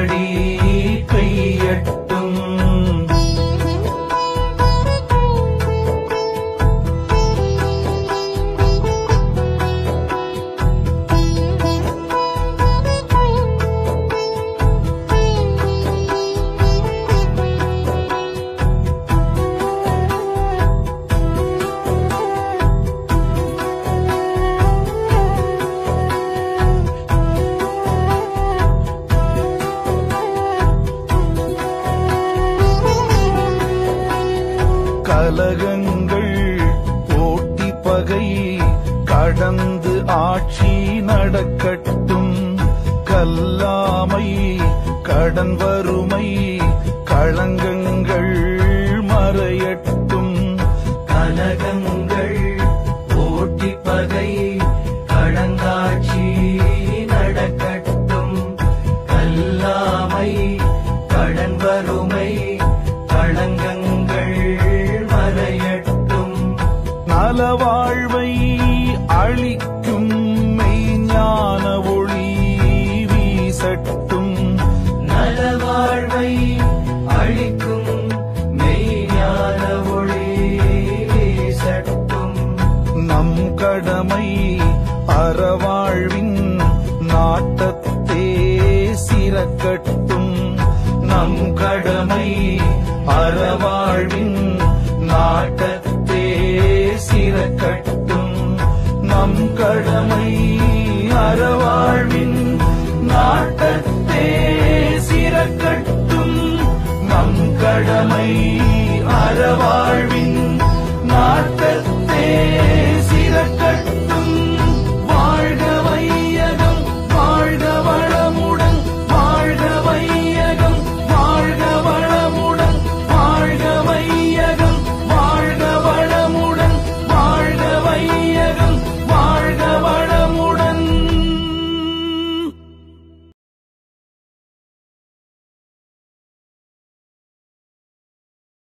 திருவடி பெய்யட்டும். கலகங்கள் போட்டி பகை கடந்து ஆட்சி நடக்கட்டும். கல்லாமை கடன் வறுமை களங்கங்கள் மறையட்டும். கலகங்கள் போட்டி பகை கடந்தாட்சி நடக்கட்டும். கல்லாமை கடன் வறுமை களங்கங்கள் மறையட்டும். நலவாழ்வை அளிக்கும் மெய்ஞான ஒளி வீசட்டும். நலவாழ்வை அளிக்கும் மெய்ஞான ஒளி வீசட்டும். நம் கடமை அறவாழ்வின் நாட்டத்தே சிறக்கட்டும். நம் கடமை அறவாழ்வின் நாட்டத்தே சிறக்கட்டும். நம் கடமை அறவாழ்வின்